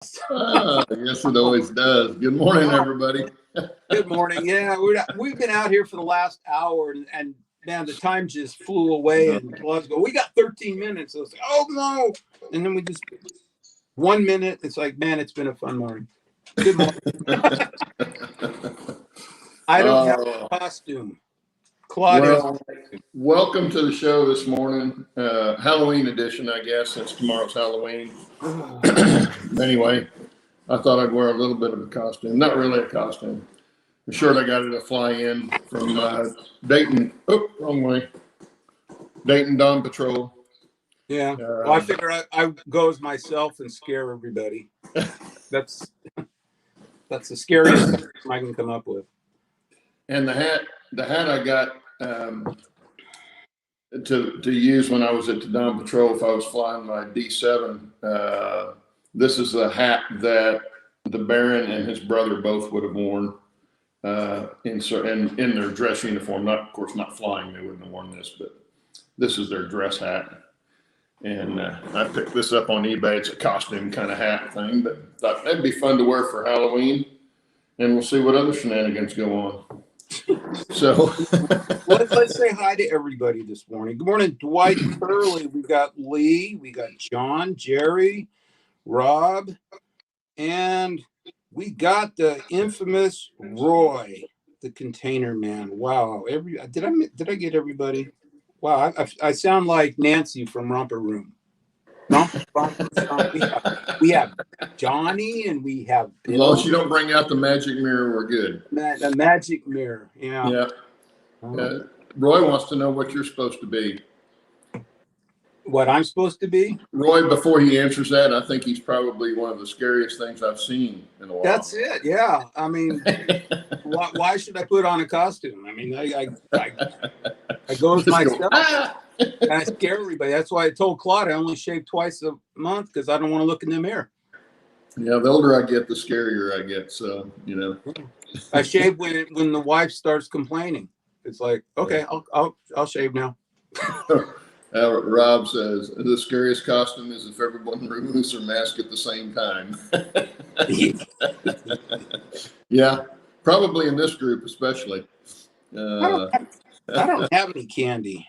Yes, it always does. Good morning, everybody. Good morning. Yeah, we've been out here for the last hour, and man, the time just flew away. And let's go. We got 13 minutes. I was like, oh no! And then we just 1 minute. It's like, man, it's been a fun morning. Good morning. I don't have a costume. Claudia. Well, welcome to the show this morning. Halloween edition, I guess, since tomorrow's Halloween. Anyway, I thought I'd wear a little bit of a costume. Not really a costume. The shirt I got it to fly in from Dayton. Oh, wrong way. Dayton Dawn Patrol. Yeah. Well, I figure I go as myself and scare everybody. That's the scariest thing I can come up with. And the hat I got to use when I was at the Dawn Patrol, if I was flying my D7, this is the hat that the Baron and his brother both would have worn in their dress uniform. Of course, not flying, they wouldn't have worn this, but this is their dress hat. And I picked this up on eBay. It's a costume kind of hat thing, but thought that'd be fun to wear for Halloween. And we'll see what other shenanigans go on. So let's say hi to everybody this morning. Good morning, Dwight, Curly. We got Lee, we got John, Jerry, Rob, and we got the infamous Roy, the container man. Wow, did I get everybody? Wow, I sound like Nancy from Romper Room. We have Johnny and we have Bill. As long as you don't bring out the magic mirror, we're good. The magic mirror, yeah. Roy wants to know what you're supposed to be. What I'm supposed to be? Roy, before he answers that, I think he's probably one of the scariest things I've seen in a while. That's it, yeah. I mean, why should I put on a costume? I mean, I go as myself. And I scare everybody. That's why I told Claude I only shave twice a month because I don't want to look in the mirror. Yeah, the older I get, the scarier I get. So, I shave when the wife starts complaining. It's like, okay, I'll shave now. Rob says the scariest costume is if everyone removes their mask at the same time. Yeah, probably in this group especially. I don't have any candy.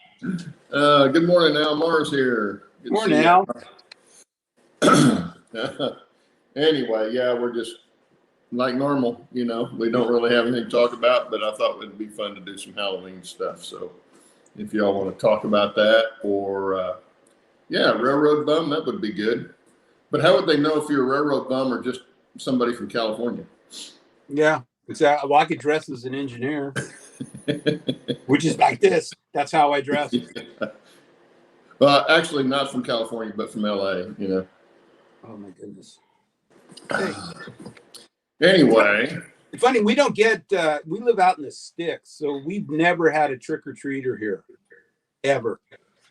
Good morning, Al. Mars here. Good morning, Al. Anyway, yeah, we're just like normal. We don't really have anything to talk about, but I thought it'd be fun to do some Halloween stuff. So if y'all want to talk about that or, railroad bum, that would be good. But how would they know if you're a railroad bum or just somebody from California? Yeah, exactly. Well, I could dress as an engineer. Which is like this. That's how I dress. Yeah. Well, actually, not from California, but from LA. Oh my goodness. Hey. Anyway, it's funny. We don't get. We live out in the sticks, so we've never had a trick or treater here, ever.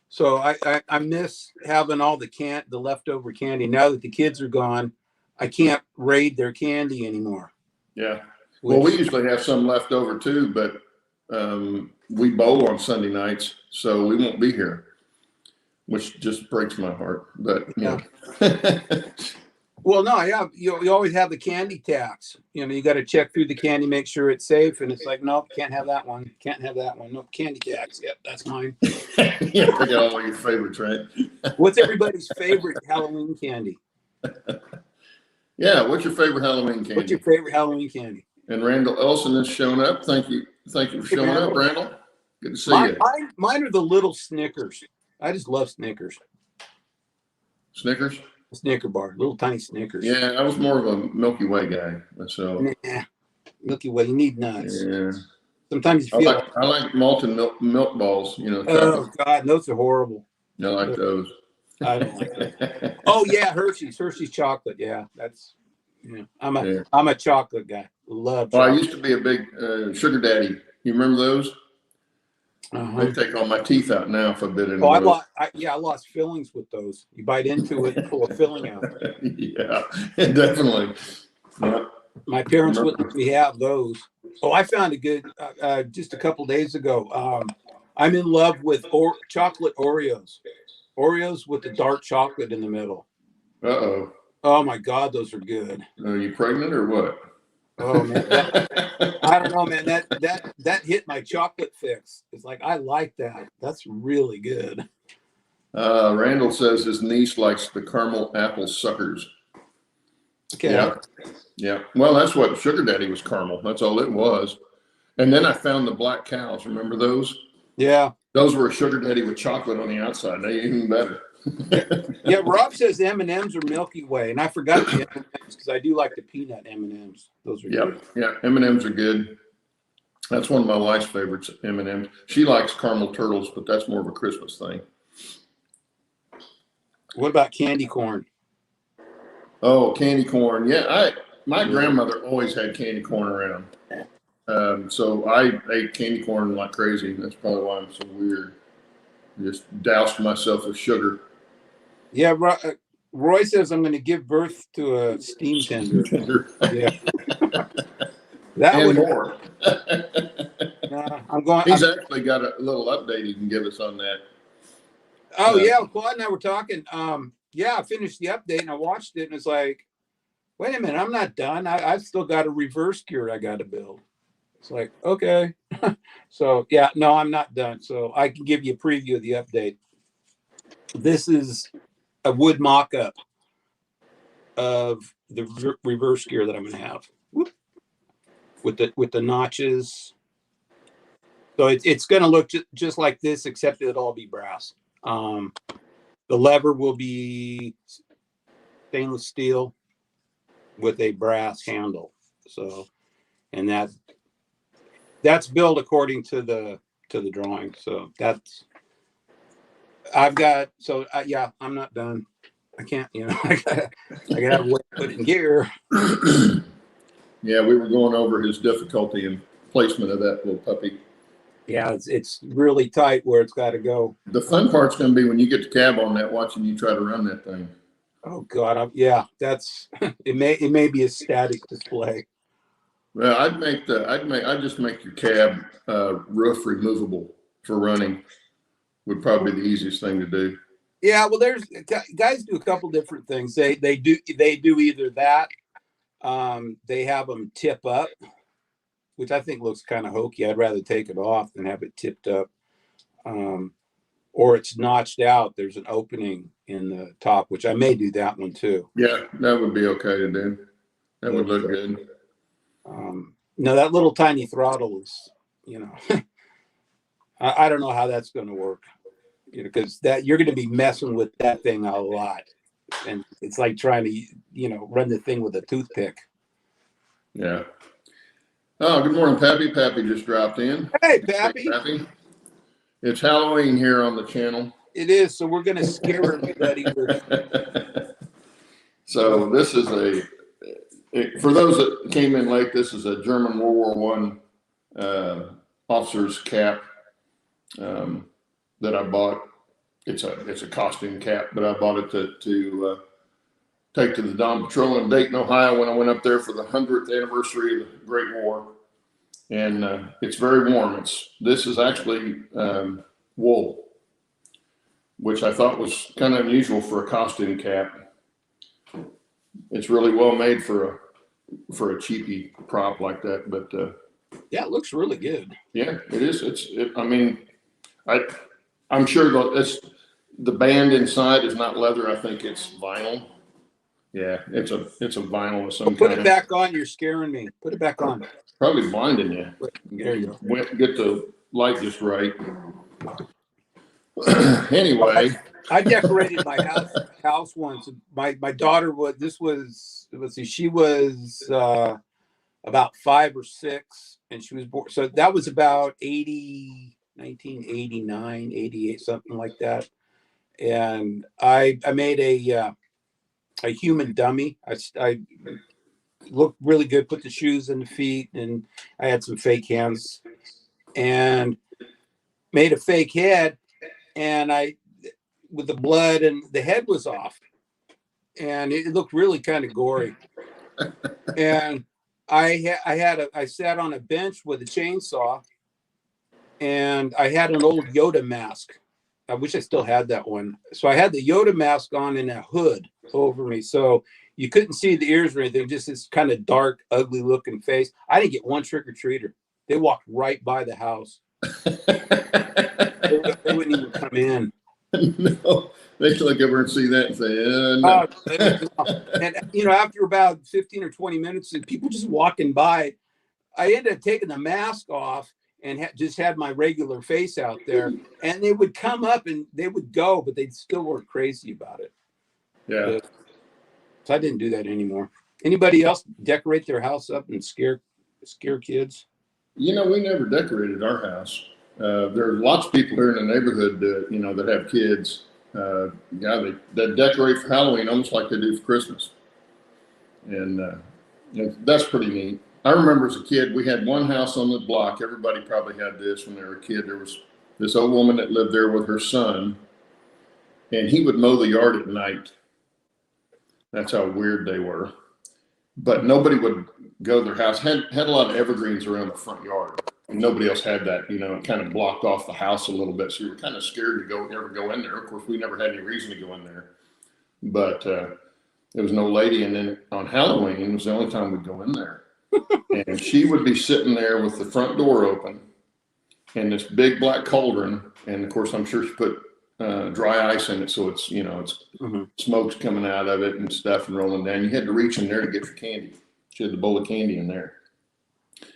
So I miss having all the leftover candy. Now that the kids are gone, I can't raid their candy anymore. Yeah. Well, we usually have some left over too, but we bowl on Sunday nights, so we won't be here, which just breaks my heart. But yeah. Well, no, yeah, you always have the candy tax. You got to check through the candy, make sure it's safe, and it's like, nope, can't have that one. Can't have that one. Nope, candy tax. Yep, that's mine. Yeah, I got all your favorites, right? What's everybody's favorite Halloween candy? Yeah, what's your favorite Halloween candy? What's your favorite Halloween candy? And Randall Elson has shown up. Thank you for showing up, Randall. Good to see you. Mine are the little Snickers. I just love Snickers. Snickers? Snicker bar, little tiny Snickers. Yeah, I was more of a Milky Way guy. So Milky Way, you need nuts. Yeah. Sometimes you feel. I like malted milk balls. Oh God, those are horrible. I like those. I don't like those. Oh yeah, Hershey's chocolate. Yeah, that's. I'm a chocolate guy. Love chocolate. Well, I used to be a big sugar daddy. You remember those? Uh-huh. They take all my teeth out now if I bit into those. I lost fillings with those. You bite into it and pull a filling out. Yeah, definitely. Yeah. My parents wouldn't let me have those. Oh, I found a good just a couple days ago. I'm in love with chocolate Oreos. Oreos with the dark chocolate in the middle. Uh-oh. Oh my God, those are good. Are you pregnant or what? Oh man, I don't know, man. That hit my chocolate fix. It's like I like that. That's really good. Randall says his niece likes the caramel apple suckers. Okay. Yeah, yeah. Well, that's what Sugar Daddy was, caramel. That's all it was. And then I found the black cows. Remember those? Yeah. Those were a Sugar Daddy with chocolate on the outside. They even better. Yeah. Yeah. Rob says M&Ms are Milky Way, and I forgot the M&Ms because I do like the peanut M&Ms. Those are good. Yep, yeah. M&Ms are good. That's one of my wife's favorites. M&Ms. She likes caramel turtles, but that's more of a Christmas thing. What about candy corn? Oh, candy corn. Yeah, my grandmother always had candy corn around. So I ate candy corn like crazy. That's probably why I'm so weird. Just doused myself with sugar. Yeah. Roy says I'm going to give birth to a steam tender. Yeah. That And would. more. I'm going. He's actually got a little update he can give us on that. Oh yeah, Claude and I were talking. Yeah, I finished the update and I watched it and it's like, wait a minute, I'm not done. I've still got a reverse gear I got to build. It's like, okay. So yeah, no, I'm not done. So I can give you a preview of the update. This is a wood mock-up of the reverse gear that I'm going to have. Whoop. With the notches. So it's going to look just like this, except it'll all be brass. The lever will be stainless steel with a brass handle. So, and that's built according to the drawing. So that's I've got. So yeah, I'm not done. I can't. I gotta have a way to put it in gear. Yeah, we were going over his difficulty in placement of that little puppy. Yeah, it's really tight where it's got to go. The fun part's going to be when you get the cab on that, watching you try to run that thing. Oh God, yeah, that's it. May be a static display. Well, I'd just make your cab roof removable for running. Would probably be the easiest thing to do. Yeah, well, there's guys do a couple different things. They do either that. They have them tip up, which I think looks kind of hokey. I'd rather take it off than have it tipped up. Or it's notched out. There's an opening in the top, which I may do that one too. Yeah, that would be okay to do. That would look good. No, that little tiny throttle is, I don't know how that's going to work, because that you're going to be messing with that thing a lot, and it's like trying to, run the thing with a toothpick. Yeah. Oh, good morning, Pappy. Pappy just dropped in. Hey, Pappy. Hey, Pappy. It's Halloween here on the channel. It is, so we're going to scare everybody with. So this is for those that came in late, this is a German World War I officer's cap that I bought. It's a costume cap, but I bought it to take to the Dawn Patrol in Dayton, Ohio, when I went up there for the 100th anniversary of the Great War. And it's very warm. This is actually wool, which I thought was kind of unusual for a costume cap. It's really well made for a cheapy prop like that, but yeah, it looks really good. Yeah, it is. I mean, I'm sure the band inside is not leather. I think it's vinyl. Yeah, it's a vinyl of some kind. Put it back on. You're scaring me. Put it back on. Probably blinding you. There you go. Get the light just right. Anyway, I decorated my house once. My daughter she was about 5 or 6, and she was born. So that was about 1989, 88, something like that. And I made a human dummy. I looked really good, put the shoes in the feet, and I had some fake hands and made a fake head. And with the blood, and the head was off, and it looked really kind of gory. And I sat on a bench with a chainsaw, and I had an old Yoda mask. I wish I still had that one. So I had the Yoda mask on in a hood, over me. So you couldn't see the ears or anything, just this kind of dark, ugly looking face. I didn't get one trick or treater. They walked right by the house. They wouldn't even come in. No, they look over and see that and say, no. And after about 15 or 20 minutes of people just walking by, I ended up taking the mask off and just had my regular face out there. And they would come up and they would go, but they still weren't crazy about it. Yeah. So I didn't do that anymore. Anybody else decorate their house up and scare kids? We never decorated our house. There are lots of people here in the neighborhood that, that have kids. They decorate for Halloween almost like they do for Christmas. And that's pretty neat. I remember as a kid, we had one house on the block. Everybody probably had this when they were a kid. There was this old woman that lived there with her son, and he would mow the yard at night. That's how weird they were. But nobody would go to their house. Had a lot of evergreens around the front yard. And nobody else had that. It kind of blocked off the house a little bit. So you were kind of scared to ever go in there. Of course, we never had any reason to go in there. But there was no lady. And then on Halloween was the only time we'd go in there. And she would be sitting there with the front door open and this big black cauldron. And of course, I'm sure she put dry ice in it. So it's, smoke's coming out of it and stuff and rolling down. You had to reach in there to get your candy. She had the bowl of candy in there.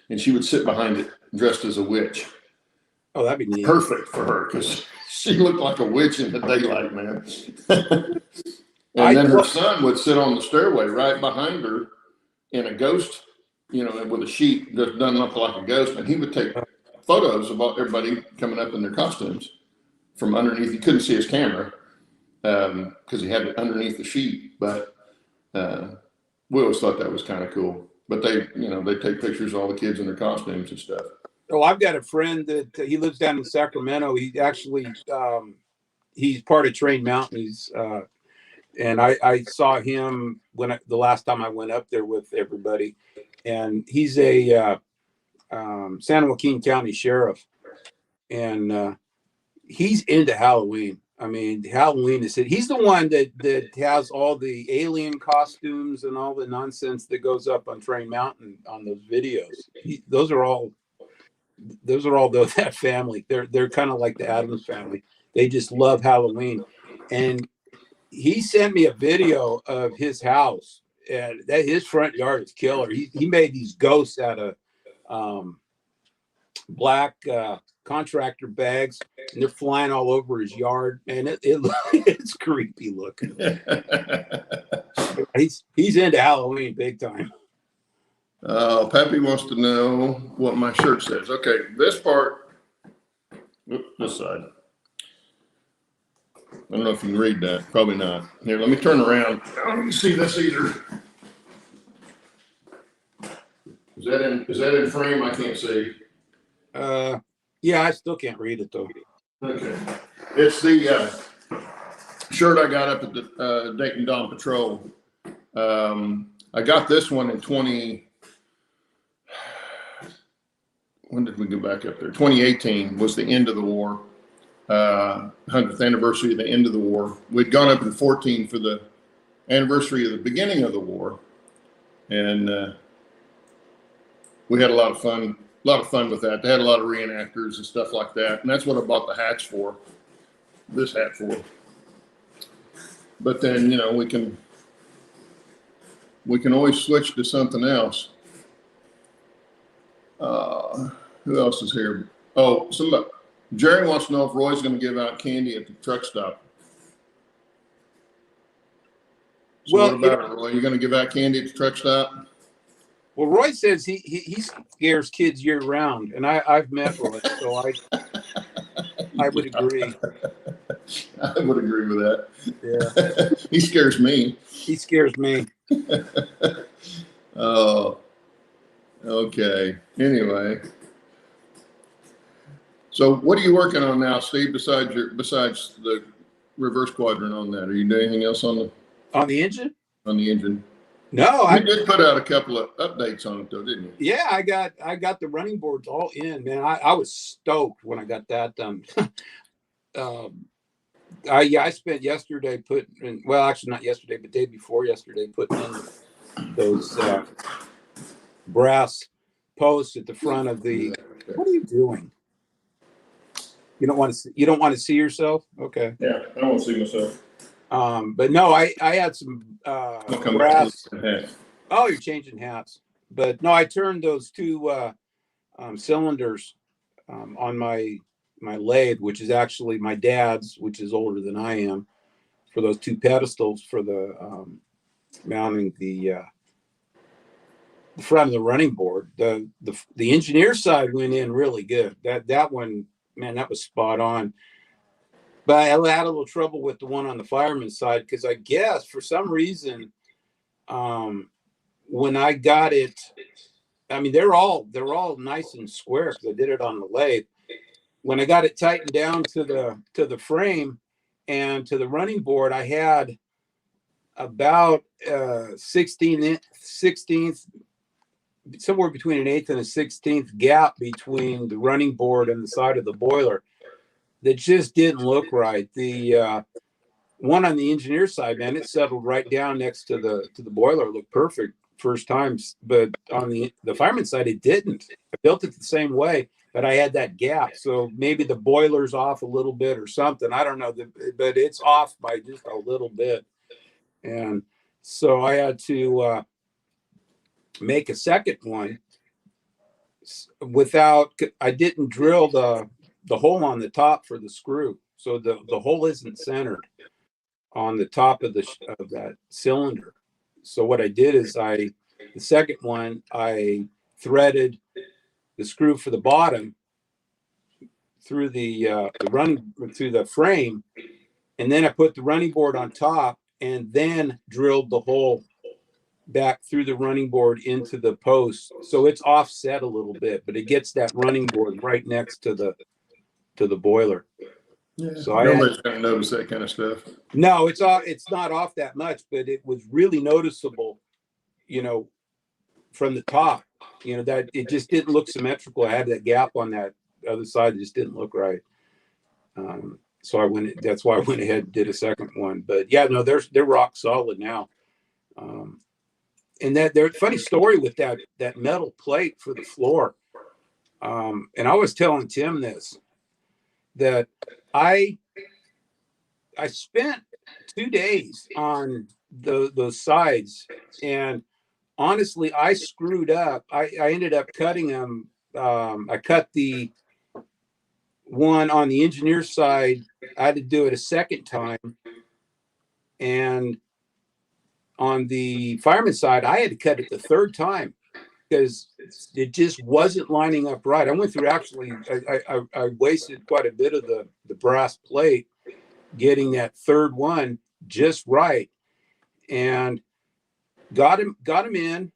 And she would sit behind it dressed as a witch. Oh, that'd be neat. Perfect for her because she looked like a witch in the daylight, man. And then her son would sit on the stairway right behind her in a ghost, with a sheet that doesn't look like a ghost. And he would take photos of everybody coming up in their costumes from underneath. You couldn't see his camera because he had it underneath the sheet. But we always thought that was kind of cool. But they take pictures of all the kids in their costumes and stuff. Oh, I've got a friend that he lives down in Sacramento. He actually, he's part of Train Mountains. And I saw him the last time I went up there with everybody. And he's a San Joaquin County sheriff. And he's into Halloween. I mean, Halloween he's the one that has all the alien costumes and all the nonsense that goes up on Train Mountain on those videos. Those are all that family. They're kind of like the Addams family. They just love Halloween. And he sent me a video of his house, and his front yard is killer. He made these ghosts out of black contractor bags, and they're flying all over his yard, and it's creepy looking. He's into Halloween big time. Pappy wants to know what my shirt says. Okay, this part, this side. I don't know if you can read that. Probably not. Here, let me turn around. I don't see this either. Is that in frame? I can't see. Yeah, I still can't read it though. Okay. It's the shirt I got up at the Dayton Dawn Patrol. I got this one in when did we go back up there? 2018 was the end of the war. 100th anniversary of the end of the war. We'd gone up in 14 for the anniversary of the beginning of the war. And we had a lot of fun with that. They had a lot of reenactors and stuff like that. And that's what I bought the hats for, this hat for. But then, we can always switch to something else. Who else is here? Oh, Jerry wants to know if Roy's going to give out candy at the truck stop. So what about it, Roy? You going to give out candy at the truck stop? Well, Roy says he scares kids year round, and I've met Roy, so I would agree. I would agree with that. Yeah. He scares me. He scares me. Oh, okay. Anyway. So what are you working on now, Steve, besides the reverse quadrant on that? Are you doing anything else on the engine? On the engine? No, you did put out a couple of updates on it though, didn't you? Yeah, I got the running boards all in, man. I was stoked when I got that done. Yeah, I spent yesterday putting in, well, actually not yesterday, but day before yesterday, putting in those brass posts at the front of the. What are you doing? You don't want to see yourself? Okay. Yeah, I don't want to see myself. But no, I had some I'll come back to brass. the Oh, you're changing hats. But no, I turned those two cylinders on my lathe, which is actually my dad's, which is older than I am, for those two pedestals for the mounting the front of the running board. The engineer side went in really good. That one, man, that was spot on. But I had a little trouble with the one on the fireman side because I guess for some reason, when I got it, I mean they're all nice and square because I did it on the lathe. When I got it tightened down to the frame and to the running board, I had about 16th, somewhere between an eighth and a 16th gap between the running board and the side of the boiler that just didn't look right. The one on the engineer side, man, it settled right down next to the boiler. It looked perfect first time, but on the fireman side, it didn't. I built it the same way, but I had that gap. So maybe the boiler's off a little bit or something. I don't know, but it's off by just a little bit. And so I had to make a second one I didn't drill the hole on the top for the screw. So the hole isn't centered on the top of that cylinder. So what I did is the second one, I threaded the screw for the bottom through the running through the frame, and then I put the running board on top, and then drilled the hole back through the running board into the post. So it's offset a little bit, but it gets that running board right next to the boiler. Yeah, So nobody's gonna notice that kind of stuff. No, it's off. It's not off that much, but it was really noticeable, from the top. That it just didn't look symmetrical. I had that gap on that other side. It just didn't look right. So that's why I went ahead and did a second one. But yeah, no, they're rock solid now. And there's a funny story with that metal plate for the floor. And I was telling Tim this, that I spent 2 days on those sides, and honestly, I screwed up. I ended up cutting them. I cut the one on the engineer side. I had to do it a second time, and on the fireman side, I had to cut it the third time because it just wasn't lining up right. I went through I wasted quite a bit of the brass plate getting that third one just right, and got him in,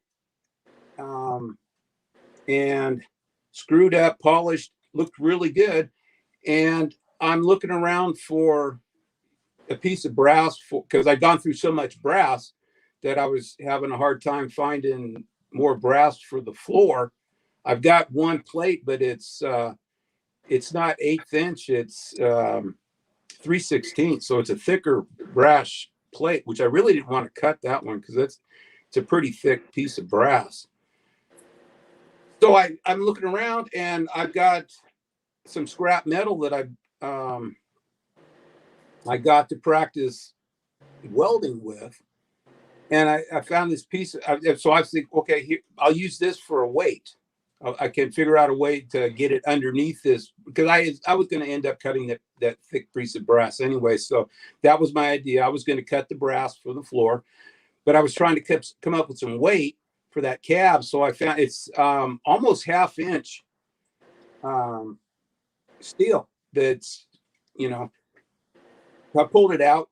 and screwed up, polished, looked really good. And I'm looking around for a piece of brass because I'd gone through so much brass that I was having a hard time finding more brass for the floor. I've got one plate, but it's not 1/8 inch. It's 3/16. So it's a thicker brass plate, which I really didn't want to cut that one because it's a pretty thick piece of brass. So I'm looking around, and I've got some scrap metal that I got to practice welding with, and I found this piece. So I think, okay, here, I'll use this for a weight. I can figure out a way to get it underneath this, because I was going to end up cutting that thick piece of brass anyway. So that was my idea. I was going to cut the brass for the floor, but I was trying to come up with some weight for that cab. So I found it's almost 1/2 inch steel. That's, I pulled it out,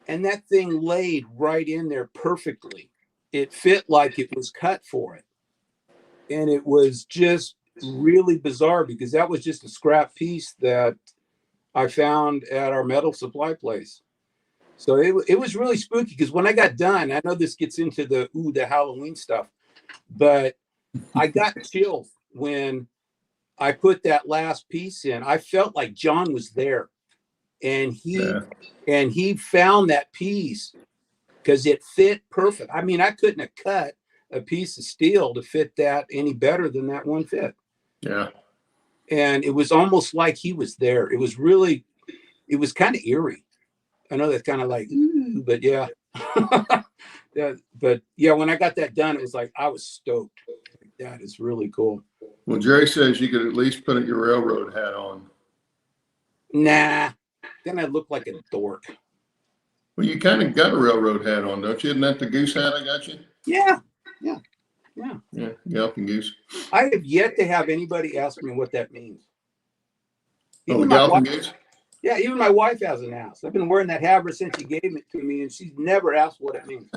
and that thing laid right in there perfectly. It fit like it was cut for it. And it was just really bizarre because that was just a scrap piece that I found at our metal supply place. So it was really spooky because when I got done, I know this gets into the Halloween stuff, but I got chills when I put that last piece in. I felt like John was there. and Yeah. he found that piece because it fit perfect. I mean, I couldn't have cut a piece of steel to fit that any better than that one fit. Yeah. And it was almost like he was there. It was kind of eerie. I know that's kind of like, ooh, but yeah. Yeah, but yeah, when I got that done, it was like I was stoked. That is really cool. Well, Jerry says you could at least put your railroad hat on. Nah, then I look like a dork. Well, you kind of got a railroad hat on, don't you? Isn't that the goose hat I got you? Yeah. Yeah, Galloping Goose. I have yet to have anybody ask me what that means. Oh, the my Galloping wife, Goose? yeah, even my wife hasn't asked. I've been wearing that hat ever since she gave it to me, and she's never asked what it means.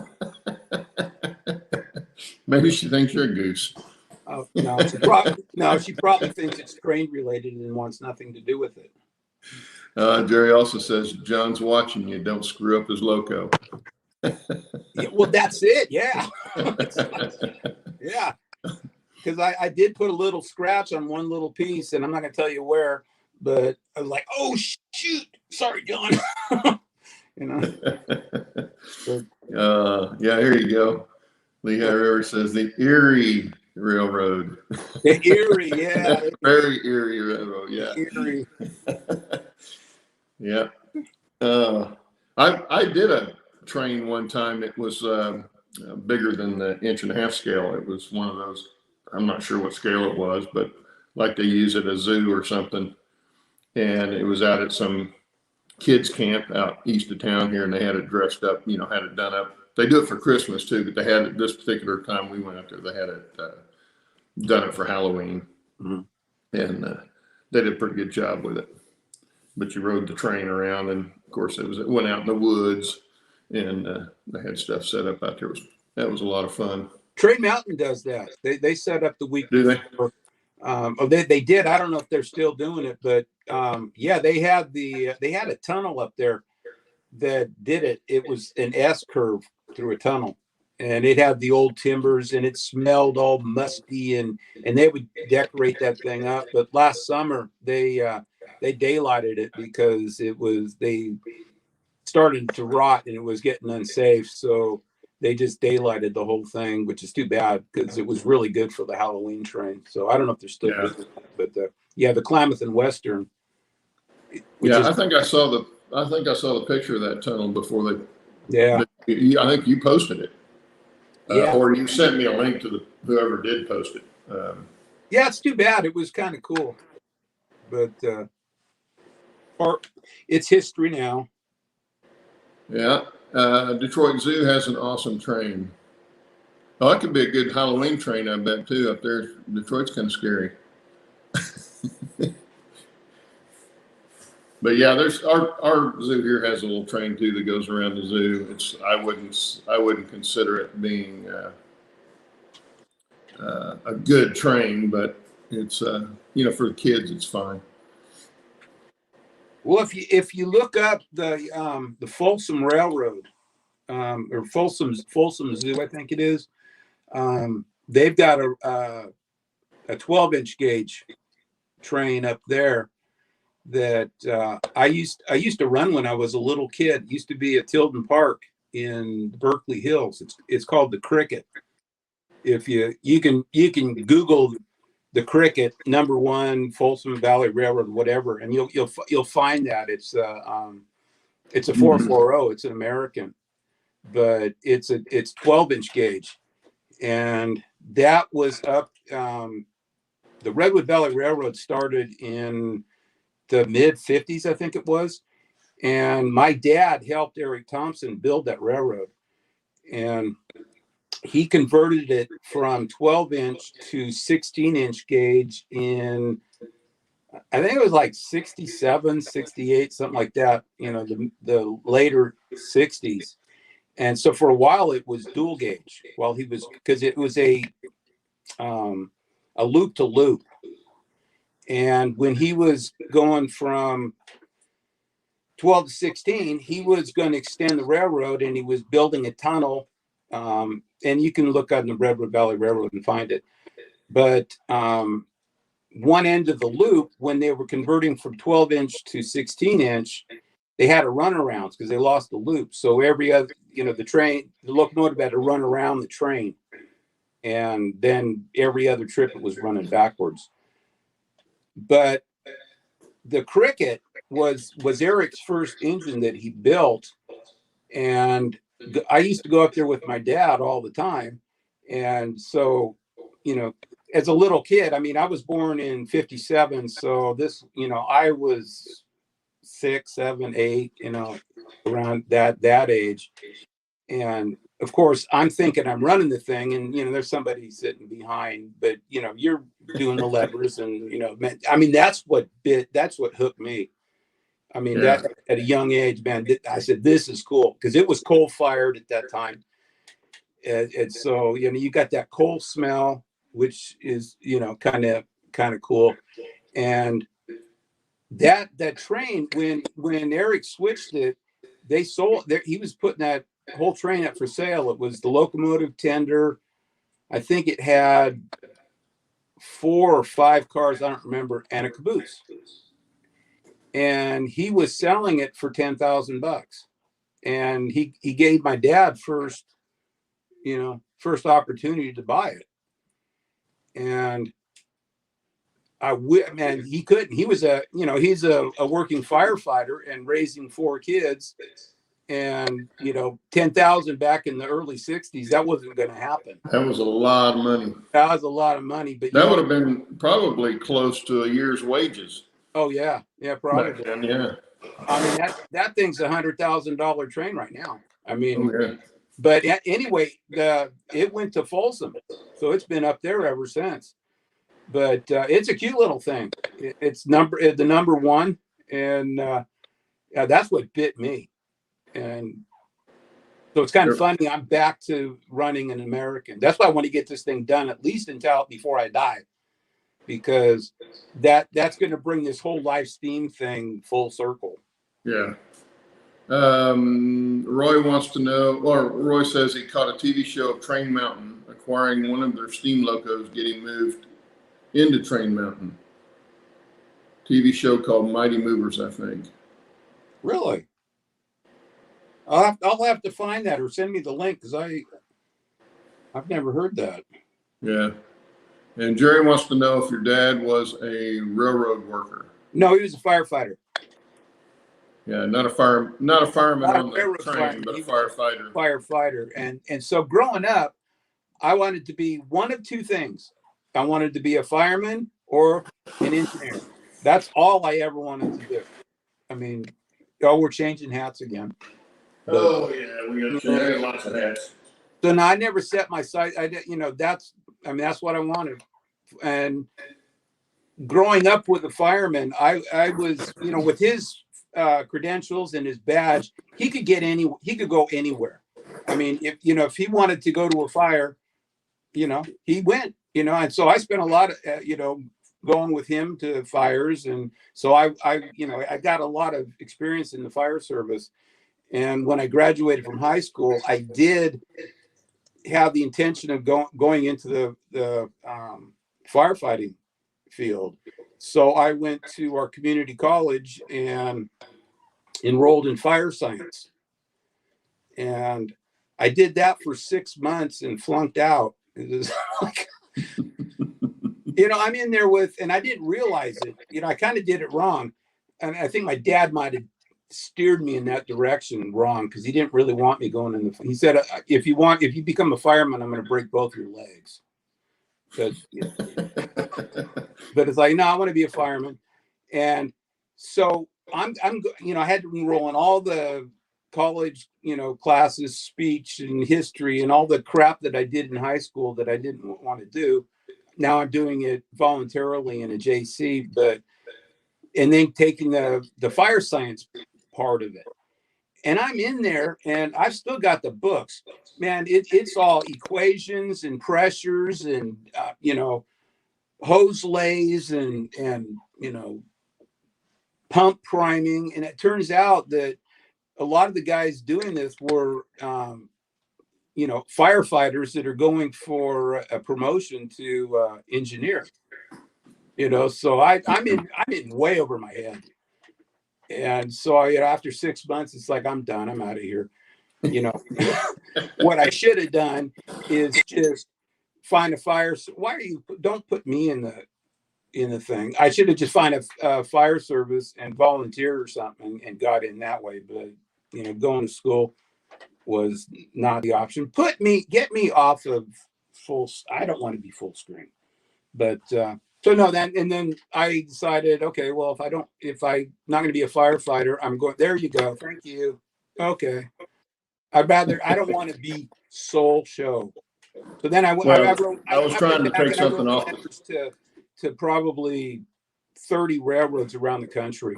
Maybe she thinks you're a goose. No, she probably thinks it's train related and wants nothing to do with it. Jerry also says John's watching you. Don't screw up his loco. Yeah, well, that's it. Yeah. Yeah. Because I did put a little scratch on one little piece, and I'm not going to tell you where, but I was like, oh, shoot. Sorry, John. You know? Yeah, here you go. Lehigh River says the Erie Railroad. The Erie, yeah. Very Erie Railroad, yeah. Erie. Yeah. I did a train one time. It was bigger than the 1.5-inch scale. It was one of those, I'm not sure what scale it was, but like they use at a zoo or something. And it was out at some kids camp out east of town here, and they had it dressed up, had it done up. They do it for Christmas too, but they had it this particular time we went out there. They had it done it for Halloween, and they did a pretty good job with it. But you rode the train around, and of course it went out in the woods, and they had stuff set up out there. That was a lot of fun. Train Mountain does that. They set up the week. Do they? They did. I don't know if they're still doing it, but yeah, they had a tunnel up there that did it. It was an S curve through a tunnel, and it had the old timbers, and it smelled all musty, and they would decorate that thing up. But last summer they daylighted it because they started to rot and it was getting unsafe. So they just daylighted the whole thing, which is too bad because it was really good for the Halloween train. So I don't know if they're still doing it, but the Klamath and Western. I think I saw the picture of that tunnel before they. Yeah. I think you posted it. Yeah. Or you sent me a link to whoever did post it. Yeah, it's too bad. It was kind of cool, but it's history now. Yeah. Detroit Zoo has an awesome train. Oh, that could be a good Halloween train, I bet, too, up there. Detroit's kind of scary. But yeah, there's our zoo here has a little train too that goes around the zoo. I wouldn't consider it being a good train, but it's for the kids it's fine. Well, if you look up the Folsom Railroad or Folsom Zoo, I think it is, they've got a 12-inch gauge train up there that I used to run when I was a little kid. It used to be at Tilden Park in Berkeley Hills. It's called the Cricket. If you can Google the Cricket #1 Folsom Valley Railroad, whatever, and you'll find that it's a 440. It's an American, but it's 12-inch gauge, and that was up. The Redwood Valley Railroad started in the mid 50s, I think it was. And my dad helped Eric Thompson build that railroad. And he converted it from 12-inch to 16-inch gauge in, I think it was like 67, 68, something like that, the later 60s. And so for a while it was dual gauge because it was a loop to loop. And when he was going from 12 to 16, he was going to extend the railroad, and he was building a tunnel. And you can look on the Redwood Valley Railroad and find it. But one end of the loop, when they were converting from 12-inch to 16-inch, they had a runarounds because they lost the loop. So every other, the locomotive had to run around the train, and then every other trip it was running backwards. But the Cricket was Eric's first engine that he built, and I used to go up there with my dad all the time. And so, as a little kid, I mean, I was born in 57. So this, I was 6, 7, 8, around that age. And of course, I'm thinking I'm running the thing, and there's somebody sitting behind, but you're doing the levers, and I mean, that's what hooked me. I mean, Yeah. that at a young age, man, I said, this is cool, because it was coal fired at that time. And so, you got that coal smell, which is, kind of cool. And that train, when Eric switched it, they sold there. He was putting that whole train up for sale. It was the locomotive tender. I think it had 4 or 5 cars, I don't remember, and a caboose. And he was selling it for $10,000. And he gave my dad first opportunity to buy it. And man, he couldn't. He was he's a working firefighter and raising 4 kids, and 10,000 back in the early 60s, that wasn't going to happen. That was a lot of money. That was a lot of money, but that would have been probably close to a year's wages. Oh yeah, probably. Back then, yeah. I mean, that thing's $100,000 train right now. I mean, Oh, yeah. But anyway, it went to Folsom, so it's been up there ever since. But it's a cute little thing. It's the number one, and that's what bit me. And so it's kind of funny. I'm back to running an American. That's why I want to get this thing done, at least before I die, because that's going to bring this whole live steam thing full circle. Yeah. Roy wants to know, or Roy says he caught a TV show of Train Mountain acquiring one of their steam locos getting moved into Train Mountain. TV show called Mighty Movers, I think. Really? I'll have to find that, or send me the link, because I've never heard that. Yeah. And Jerry wants to know if your dad was a railroad worker. No, he was a firefighter. Yeah, not a fireman Not on the train, but a firefighter. Firefighter. And so growing up, I wanted to be one of 2 things. I wanted to be a fireman or an engineer. That's all I ever wanted to do. I mean, we're changing hats again. Oh yeah, we got lots of hats. So no, I never set my sight. That's what I wanted. And growing up with a fireman, I was, with his credentials and his badge, he could go anywhere. I mean, if he wanted to go to a fire, he went, and so I spent a lot of, going with him to fires. And so I got a lot of experience in the fire service. And when I graduated from high school, I did have the intention of going into the firefighting field. So I went to our community college and enrolled in fire science. And I did that for 6 months and flunked out. It was like, I'm in there and I didn't realize it. I kind of did it wrong. And I think my dad might have steered me in that direction wrong, because he didn't really want me going in he said, if you become a fireman, I'm going to break both your legs. But it's like, no, I want to be a fireman. And so I had to enroll in all the college, classes, speech and history and all the crap that I did in high school that I didn't want to do. Now I'm doing it voluntarily in a JC, and then taking the fire science part of it. And I'm in there and I've still got the books, man. It's all equations and pressures and, hose lays and pump priming. And it turns out that a lot of the guys doing this were, firefighters that are going for a promotion to engineer. So I'm in way over my head. And so, after 6 months, it's like, I'm done. I'm out of here. What I should have done is just find a fire. Why don't put me in the thing. I should have just find a fire service and volunteer or something and got in that way. But, going to school was not the option. Get me off of I don't want to be full screen. But, so no, then I decided, okay, well, if I'm not going to be a firefighter, I'm going, there you go. Thank you. Okay. I don't want to be sole show. So then I Well, wrote, I was trying to take something off. letters to probably 30 railroads around the country,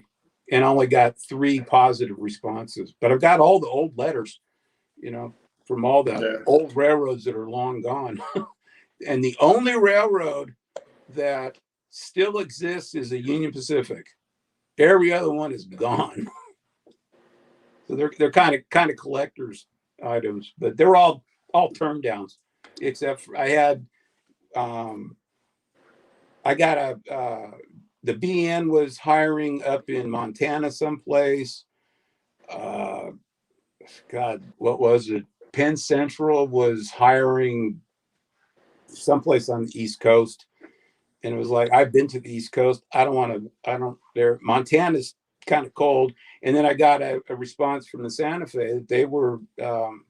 and only got 3 positive responses. But I've got all the old letters, from all the old railroads that are long gone. And the only railroad that still exists is the Union Pacific. Every other one is gone. So they're kind of collectors items, but they're all turn downs, except for I got the BN was hiring up in Montana someplace. God, what was it? Penn Central was hiring someplace on the East Coast. And it was like, I've been to the East Coast. Montana's kind of cold. And then I got a response from the Santa Fe that they were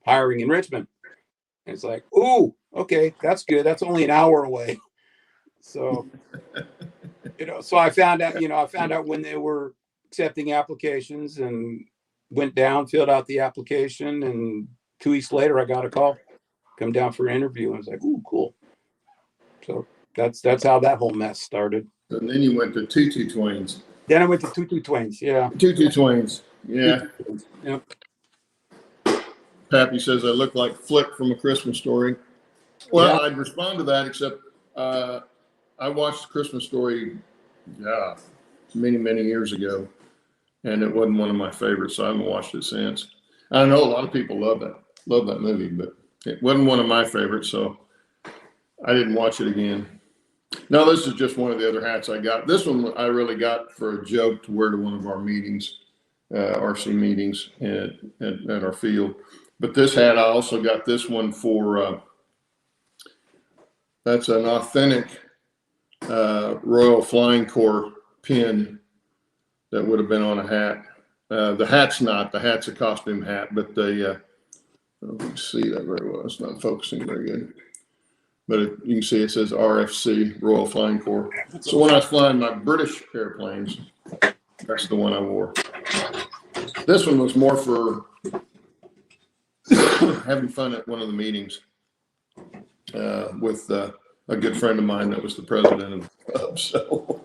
hiring in Richmond. And it's like, ooh, okay, that's good. That's only an hour away. So, so I found out when they were accepting applications and went down, filled out the application. And 2 weeks later, I got a call, come down for an interview. And I was like, ooh, cool. So that's how that whole mess started. And then you went to Tutu Twins. Then I went to Tutu Twins. Yeah. Tutu Twins. Yeah. Yep. Pappy says I look like Flick from A Christmas Story. Well, I'd respond to that, except I watched Christmas Story, many, many years ago, and it wasn't one of my favorites, so I haven't watched it since. I know a lot of people love that movie, but it wasn't one of my favorites, so I didn't watch it again. No, this is just one of the other hats I got. This one I really got for a joke to wear to one of our meetings, RC meetings at our field. But this hat, I also got this one for, that's an authentic Royal Flying Corps pin that would have been on a hat. The hat's not. The hat's a costume hat, but I don't see that very well. It's not focusing very good. But you can see it says RFC, Royal Flying Corps. So when I was flying my British airplanes, that's the one I wore. This one was more for having fun at one of the meetings with a good friend of mine that was the president of the club. So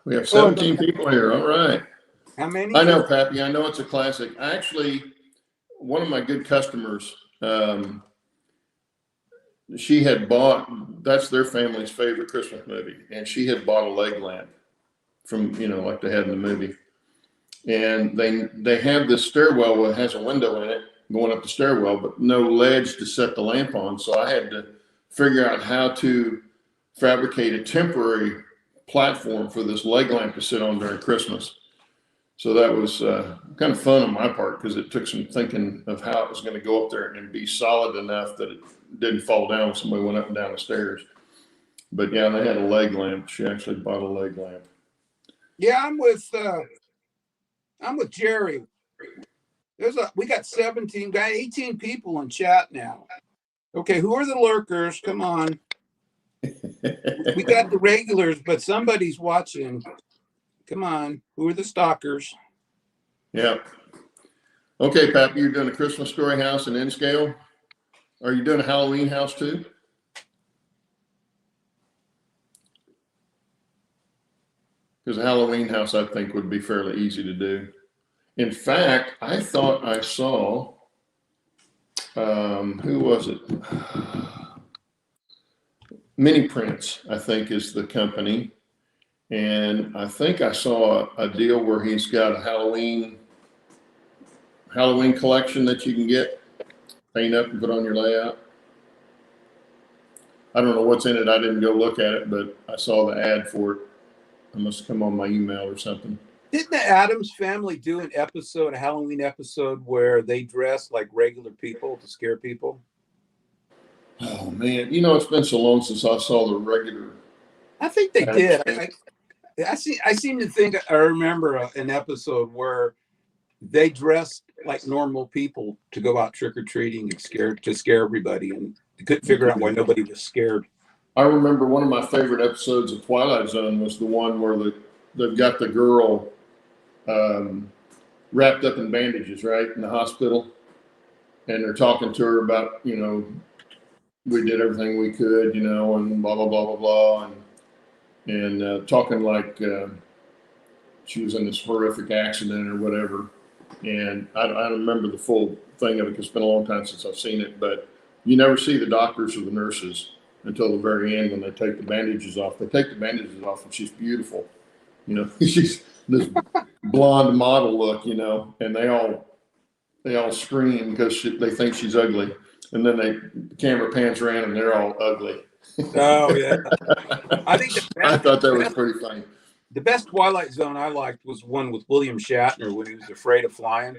we have 17 people here. All right. How many? I know, Pappy. I know it's a classic. Actually, one of my good customers, she had bought, that's their family's favorite Christmas movie, and she had bought a leg lamp from, like they had in the movie. And they have this stairwell that has a window in it going up the stairwell, but no ledge to set the lamp on. So I had to figure out how to fabricate a temporary platform for this leg lamp to sit on during Christmas. So that was kind of fun on my part, because it took some thinking of how it was going to go up there and be solid enough that it didn't fall down when somebody went up and down the stairs. But yeah, they had a leg lamp. She actually bought a leg lamp. Yeah, I'm with Jerry. We got 18 people in chat now. Okay, who are the lurkers? Come on. We got the regulars, but somebody's watching. Come on. Who are the stalkers? Yeah. Okay, Pappy, you're doing a Christmas Story house in N-scale. Are you doing a Halloween house too? Because a Halloween house, I think, would be fairly easy to do. In fact, I thought I saw, who was it? Mini Prints, I think, is the company. And I think I saw a deal where he's got a Halloween collection that you can get, paint up and put on your layout. I don't know what's in it. I didn't go look at it, but I saw the ad for it. It must have come on my email or something. Didn't the Addams Family do an episode, a Halloween episode, where they dressed like regular people to scare people? Oh man, you know, it's been so long since I saw the regular. I think they did. I seem to think I remember an episode where they dressed like normal people to go out trick or treating and scare everybody, and they couldn't figure out why nobody was scared. I remember one of my favorite episodes of Twilight Zone was the one where they've got the girl wrapped up in bandages, right, in the hospital, and they're talking to her about, you know, we did everything we could, you know, and blah blah blah blah blah, and talking like she was in this horrific accident or whatever. And I don't remember the full thing of it because it's been a long time since I've seen it. But you never see the doctors or the nurses until the very end when they take the bandages off. They take the bandages off, and she's beautiful. You know, she's this blonde model look, you know, and they all scream because they think she's ugly. And then the camera pans around, and they're all ugly. Oh yeah, I thought that was pretty funny. The best Twilight Zone I liked was one with William Shatner when he was afraid of flying.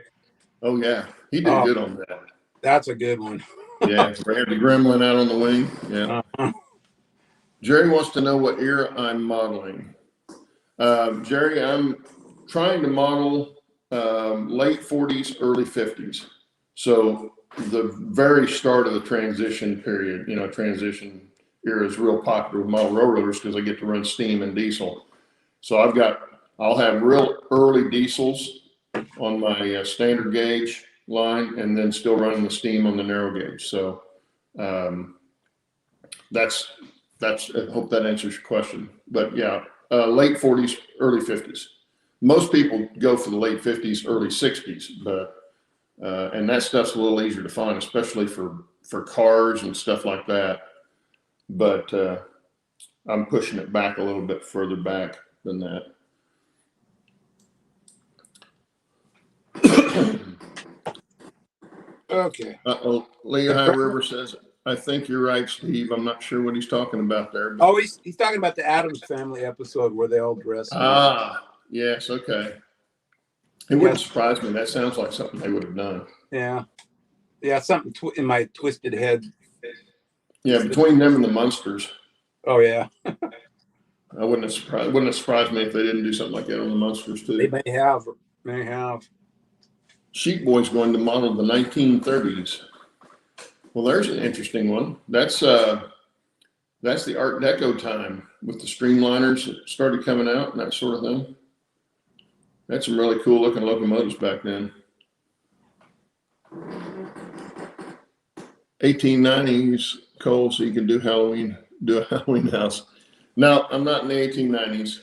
Oh yeah, he did good on that. That's a good one. Yeah, we had the gremlin out on the wing. Yeah. Jerry wants to know what era I'm modeling. Jerry, I'm trying to model late 40s, early 50s. So the very start of the transition period, you know, transition era is real popular with model railroaders because they get to run steam and diesel. So I'll have real early diesels on my standard gauge line and then still running the steam on the narrow gauge. So that's, I hope that answers your question. But yeah, late 40s, early 50s. Most people go for the late 50s, early 60s, but and that stuff's a little easier to find, especially for cars and stuff like that. But I'm pushing it back a little bit further back than that. Okay. Lehigh River says, I think you're right, Steve. I'm not sure what he's talking about there. But... Oh, he's talking about the Addams Family episode where they all dress. Yes, okay. It wouldn't surprise me. That sounds like something they would have done. Yeah, something in my twisted head. Yeah, between them and the Munsters. Oh yeah. I wouldn't have surprised me if they didn't do something like that on the Munsters too. They may have. Sheep Boy's going to model the 1930s. Well, there's an interesting one. That's the Art Deco time with the streamliners that started coming out and that sort of thing. That's some really cool looking locomotives back then. 1890s, Cole, so you can do a Halloween house. No, I'm not in the 1890s.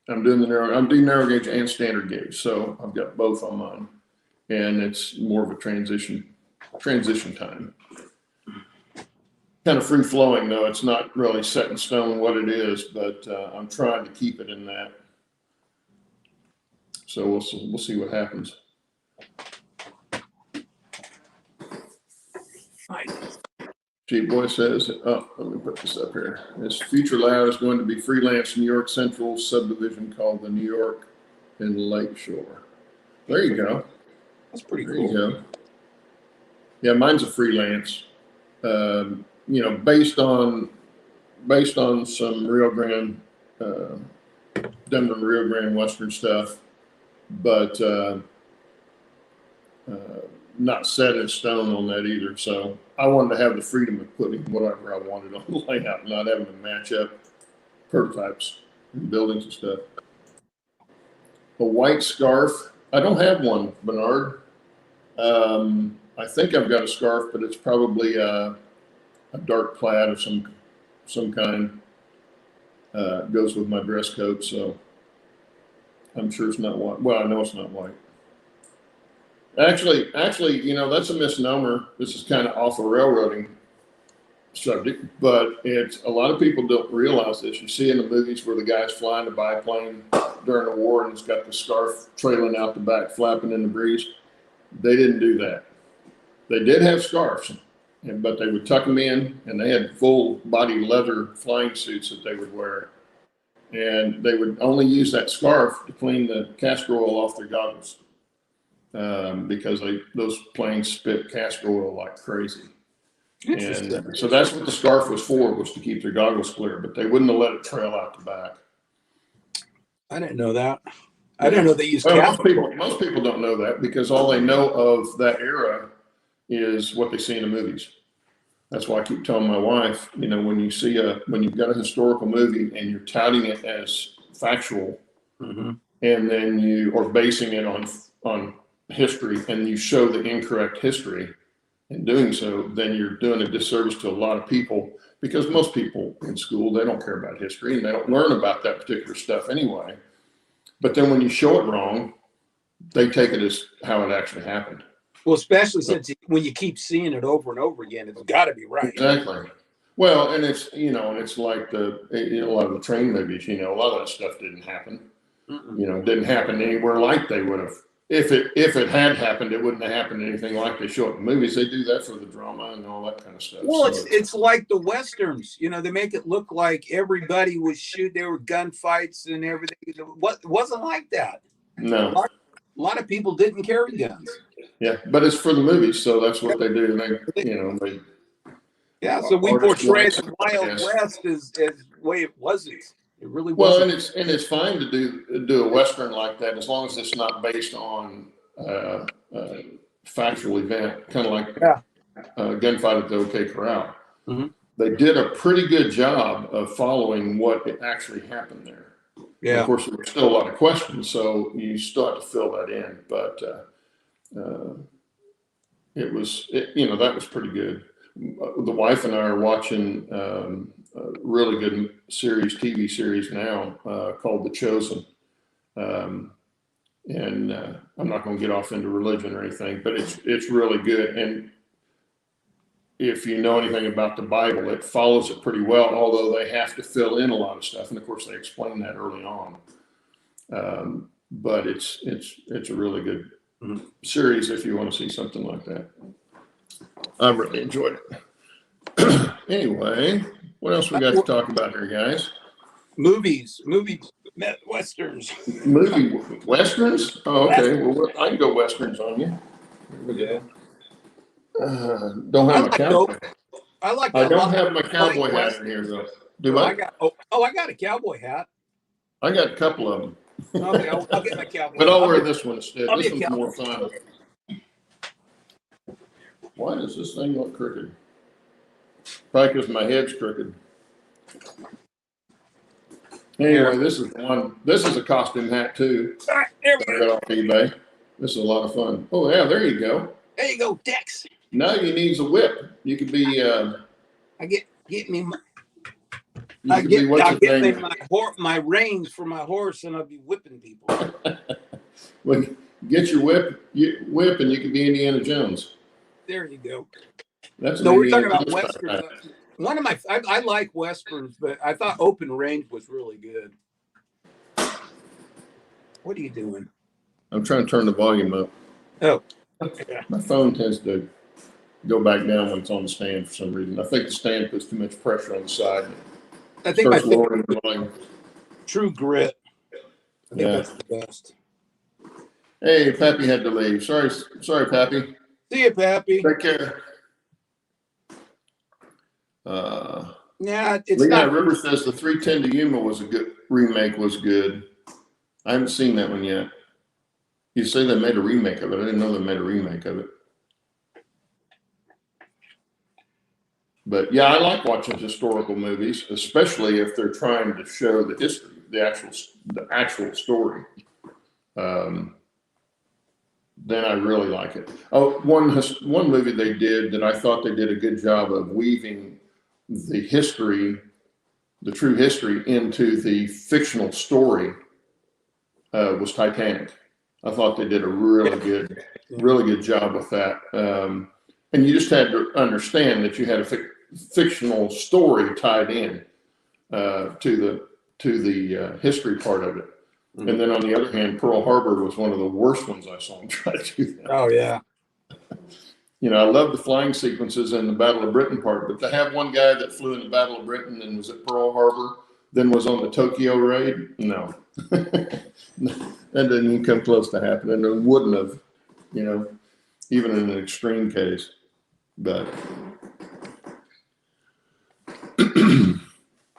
I'm doing narrow gauge and standard gauge, so I've got both on mine, and it's more of a transition time. Kind of free flowing though; it's not really set in stone what it is, but I'm trying to keep it in that. So we'll see what happens. Sheep Boy says, oh, let me put this up here. His future lab is going to be freelance New York Central subdivision called the New York and Lakeshore. There you go. That's pretty cool. There you go. Yeah, mine's a freelance. You know, based on some Rio Grande, Denver Rio Grande Western stuff, but not set in stone on that either. So I wanted to have the freedom of putting whatever I wanted on the layout, not having to match up prototypes and buildings and stuff. A white scarf. I don't have one, Bernard. I think I've got a scarf, but it's probably a dark plaid of some kind. Goes with my dress coat, so I'm sure it's not white. Well, I know it's not white. Actually, you know, that's a misnomer. This is kind of off a railroading subject, but it's a lot of people don't realize this. You see in the movies where the guy's flying a biplane during a war and it's got the scarf trailing out the back, flapping in the breeze. They didn't do that. They did have scarves, but they would tuck them in, and they had full body leather flying suits that they would wear. And they would only use that scarf to clean the castor oil off their goggles, because those planes spit castor oil like crazy. Interesting. And so that's what the scarf was for, was to keep their goggles clear, but they wouldn't have let it trail out the back. I didn't know that. I didn't know they used Well, castor. most people don't know that, because all they know of that era is what they see in the movies. That's why I keep telling my wife, when you've got a historical movie and you're touting it as factual, Mm-hmm. and then you are basing it on history, and you show the incorrect history in doing so, then you're doing a disservice to a lot of people, because most people in school, they don't care about history and they don't learn about that particular stuff anyway. But then when you show it wrong, they take it as how it actually happened. Well, especially since when you keep seeing it over and over again, it's got to be right. Exactly. Well, and it's like a lot of the train movies, a lot of that stuff didn't happen. Didn't happen anywhere like they would have. If it had happened, it wouldn't have happened anything like they show it in the movies. They do that for the drama and all that kind of stuff. Well, it's like the Westerns, they make it look like everybody was there were gunfights and everything. What wasn't like that. No. A lot of people didn't carry guns. Yeah, but it's for the movies, so that's what they do. So we portray the Wild West as the way it wasn't. It really wasn't. Well, and it's fine to do a Western like that, as long as it's not based on factual event, kind of like Gunfight at the OK Corral. Mm-hmm. They did a pretty good job of following what actually happened there. Yeah. Of course, there were still a lot of questions, so you still have to fill that in. But that was pretty good. The wife and I are watching a really good TV series now called The Chosen. And I'm not going to get off into religion or anything, but it's really good. And if you know anything about the Bible, it follows it pretty well, although they have to fill in a lot of stuff. And of course, they explain that early on. But it's a really good series if you want to see something like that. I really enjoyed it. Anyway, what else we got to talk about here, guys? Movie Westerns. Movie Westerns? Oh, okay. Well, I can go Westerns on you. Yeah. Don't have my cowboy. I don't have my cowboy hat in here, though. Do I? I got a cowboy hat. I got a couple of them. Okay, I'll get my cowboy. But I'll wear this one instead. This one's cowboy. more fun. Why does this thing look crooked? Probably because my head's crooked. Anyway, this is a costume hat too. All right, there we I got off eBay. This is a lot of fun. Oh yeah, there you go. There you go, Dex. Now you need a whip. You could be. I get me my reins for my horse, and I'll be whipping people. Well, get your whip, and you can be Indiana Jones. There you go. We're talking about Westerns. I like Westerns, but I thought Open Range was really good. What are you doing? I'm trying to turn the volume up. Oh. My phone tends to go back down when it's on the stand for some reason. I think the stand puts too much pressure on the side. I think my lowering the volume. True Grit. I think that's the best. Hey, Pappy had to leave. Sorry, Pappy. See you, Pappy. Take care. It's Leon River says the 310 to Yuma was a good remake. Was good. I haven't seen that one yet. You say they made a remake of it. I didn't know they made a remake of it. But yeah, I like watching historical movies, especially if they're trying to show the history, the actual story. Then I really like it. Oh, one movie they did that I thought they did a good job of weaving the history, the true history, into the fictional story was Titanic. I thought they did a really good job with that. And you just had to understand that you had a fictional story tied in to the history part of it. Mm-hmm. And then on the other hand, Pearl Harbor was one of the worst ones I saw him try to do that. Oh yeah. I love the flying sequences in the Battle of Britain part, but to have one guy that flew in the Battle of Britain and was at Pearl Harbor, then was on the Tokyo raid, no. That didn't even come close to happening. It wouldn't have, even in an extreme case. But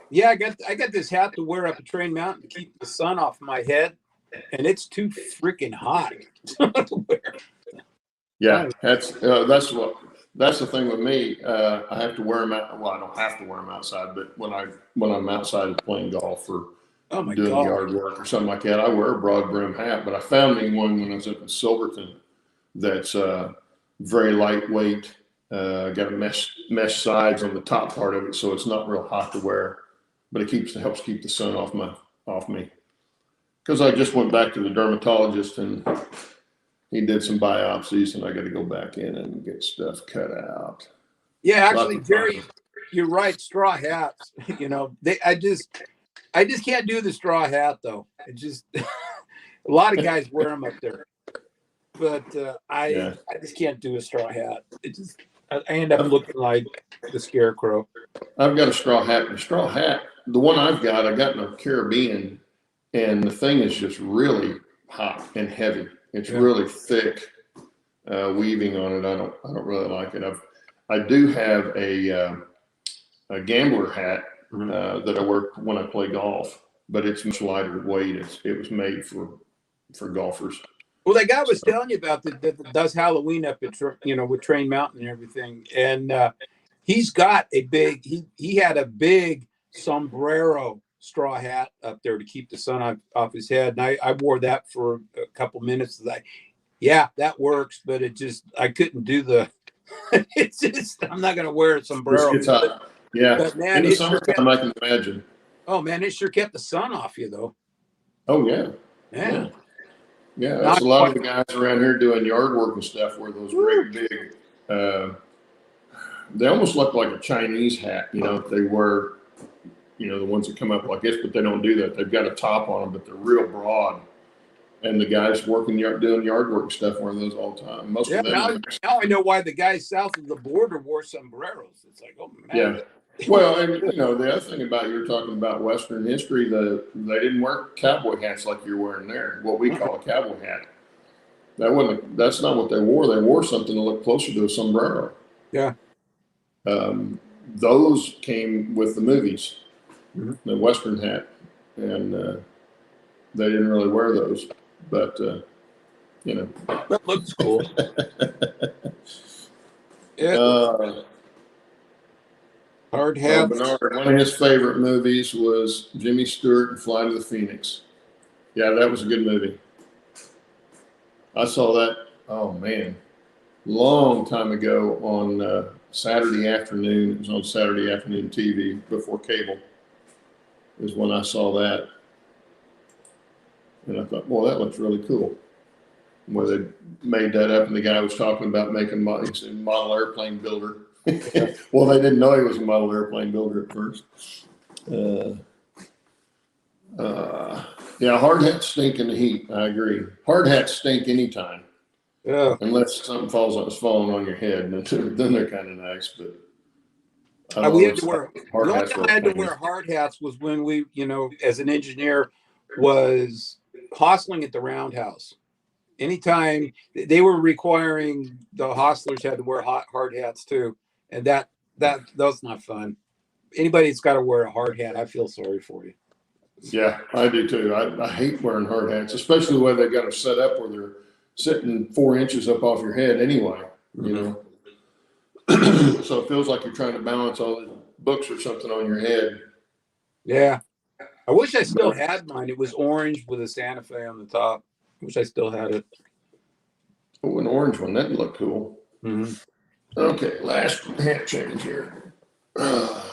Yeah, I got this hat to wear up a Train Mountain to keep the sun off my head, and it's too freaking hot to wear. yeah, that's the thing with me. I have to wear them out. Well, I don't have to wear them outside, but when I'm outside playing golf or Oh my doing God. yard work or something like that, I wear a broad brim hat. But I found me one when I was up in Silverton that's very lightweight. Got a mesh sides on the top part of it, so it's not real hot to wear, but it helps keep the sun off me. Because I just went back to the dermatologist and he did some biopsies, and I got to go back in and get stuff cut out. Yeah, actually, Jerry, you're right. Straw hats. I just can't do the straw hat though. It just a lot of guys wear them up there, but I just can't do a straw hat. I end up looking like the scarecrow. I've got a straw hat. The straw hat, the one I got in the Caribbean, and the thing is just really hot and heavy. It's really thick weaving on it. I don't really like it. I do have a gambler hat that I wear when I play golf, but it's much lighter weight. It was made for golfers. Well, that guy was telling you about that does Halloween up at with Train Mountain and everything, and he's got a big he had a big sombrero straw hat up there to keep the sun off his head, and I wore that for a couple minutes. That works, but I couldn't do the. It's just I'm not gonna wear a sombrero. It's hot. Yeah, but man, in the summertime, I can imagine. Oh man, it sure kept the sun off you though. Oh yeah. Yeah, that's a lot of the guys around here doing yard work and stuff wear those great big, they almost look like a Chinese hat, they wear, the ones that come up like this, but they don't do that. They've got a top on them, but they're real broad. And the guys doing yard work stuff wear those all the time. Most of them. Now I know why the guys south of the border wore sombreros. It's like, oh man. Yeah. Well, and the other thing about you're talking about Western history, they didn't wear cowboy hats like you're wearing there. What we call a cowboy hat. That's not what they wore. They wore something to look closer to a sombrero. Yeah. Those came with the movies, the Western hat, and they didn't really wear those. But that looks cool. Hard hats. Bernard, one of his favorite movies was Jimmy Stewart and Flight of the Phoenix. Yeah, that was a good movie. I saw that, oh man, long time ago on Saturday afternoon. It was on Saturday afternoon TV before cable is when I saw that. And I thought, well, that looks really cool. Where they made that up, and the guy was talking about making model airplane builder. Well, they didn't know he was a model airplane builder at first. Yeah, hard hats stink in the heat. I agree. Hard hats stink anytime. Yeah. Unless something is falling on your head, and then they're kind of nice. But we had to wear. The only time I had to wear hard hats was when we, as an engineer, was hostling at the Roundhouse. Anytime they were requiring the hostlers had to wear hard hats too, and that was not fun. Anybody that's got to wear a hard hat, I feel sorry for you. Yeah, I do too. I hate wearing hard hats, especially the way they got them set up where they're sitting 4 inches up off your head anyway. So it feels like you're trying to balance all the books or something on your head. Yeah, I wish I still had mine. It was orange with a Santa Fe on the top. I wish I still had it. Oh, an orange one. That'd look cool. Mm-hmm. Okay, last hat change here. We'll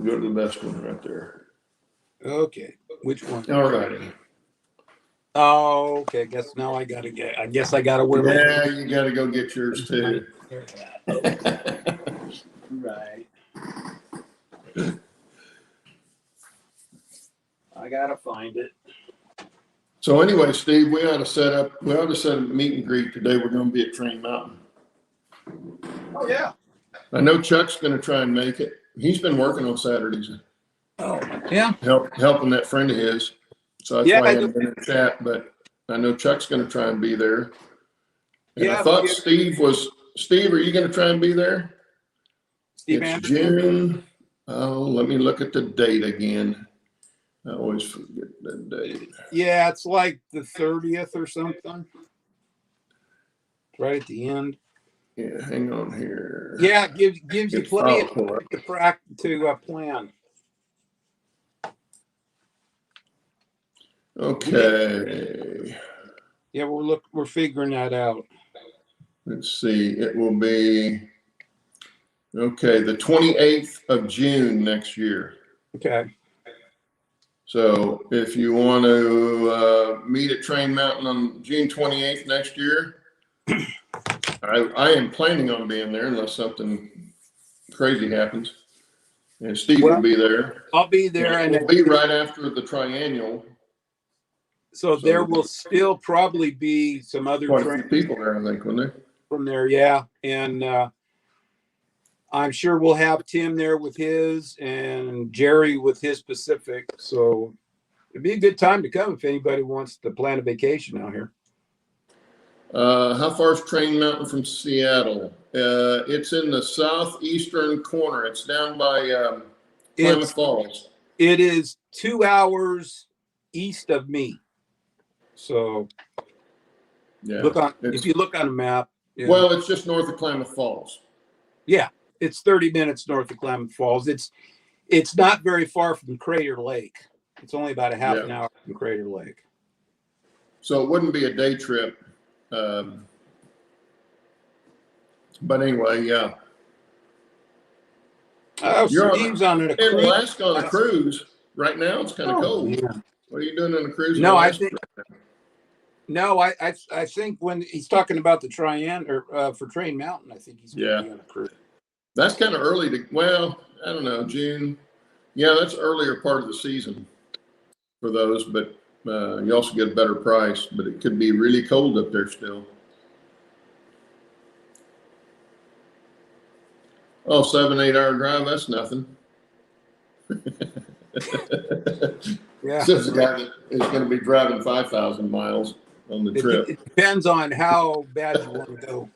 go to the best one right there. Okay, which one? All righty. Oh, okay. I guess I gotta wear my. Yeah, you gotta go get yours too. Right. I gotta find it. So anyway, Steve, we ought to set a meet and greet today. We're going to be at Train Mountain. Oh yeah. I know Chuck's going to try and make it. He's been working on Saturdays. Oh yeah. Helping that friend of his. So that's why I haven't been in the chat, but I know Chuck's going to try and be there. And I thought Steve, are you going to try and be there? Steve It's Anderson? June. Oh, let me look at the date again. I always forget the date. Yeah, it's like the 30th or something. Right at the end. Yeah, hang on here. Yeah, it gives you plenty of time to plan. Okay. Yeah, we're figuring that out. Let's see. It will be the 28th of June next year. Okay. So if you want to meet at Train Mountain on June 28th next year, I am planning on being there unless something crazy happens. And Steve will be there. I'll be there, and it'll be right after the triennial. So there will still probably be some other people there, I think, won't there? From there, yeah. And I'm sure we'll have Tim there with his and Jerry with his Pacific. So it'd be a good time to come if anybody wants to plan a vacation out here. How far is Train Mountain from Seattle? It's in the southeastern corner. It's down by Klamath Falls. It is 2 hours east of me. So yeah, if you look on a map. Yeah. Well, it's just north of Klamath Falls. Yeah, it's 30 minutes north of Klamath Falls. It's not very far from Crater Lake. It's only about a half an hour from Crater Lake. So it wouldn't be a day trip. But anyway, yeah. Oh, Steve's on a cruise. In Alaska on a cruise. Right now it's kind of cold. Yeah. What are you doing on a cruise? No, I think I think when he's talking about the for Train Mountain, I think he's going to be on a cruise. That's kind of early I don't know, June. Yeah, that's earlier part of the season for those, but you also get a better price, but it could be really cold up there still. Oh, 7-8 hour drive, that's nothing. Yeah. Says the guy that is going to be driving 5,000 miles on the trip. It depends on how bad you want to go.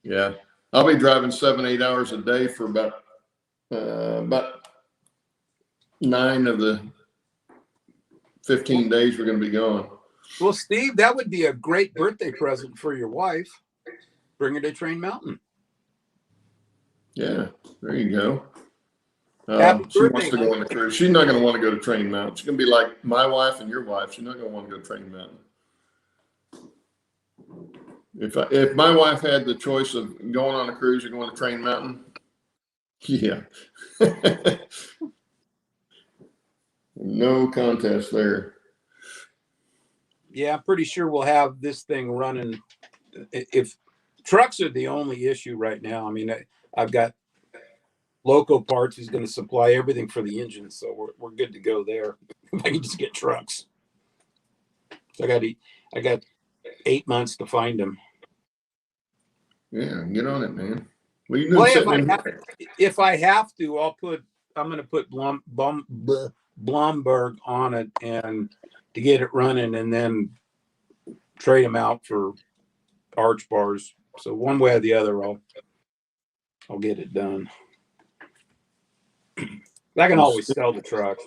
Yeah. I'll be driving 7-8 hours a day for about 9 of the 15 days we're going to be gone. Well, Steve, that would be a great birthday present for your wife. Bring her to Train Mountain. Yeah, there you go. She wants to go on a cruise. She's not going to want to go to Train Mountain. She's going to be like my wife and your wife. She's not going to want to go to Train Mountain. If my wife had the choice of going on a cruise or going to Train Mountain, yeah. No contest there. Yeah, I'm pretty sure we'll have this thing running. If trucks are the only issue right now, I mean, I've got Loco Parts is going to supply everything for the engine, so we're good to go there. If I can just get trucks. So I got 8 months to find them. Yeah, get on it, man. What are you doing? If I have to, I'm going to put Blomberg on it and to get it running, and then trade them out for arch bars. So one way or the other, I'll get it done. I can always sell the truck.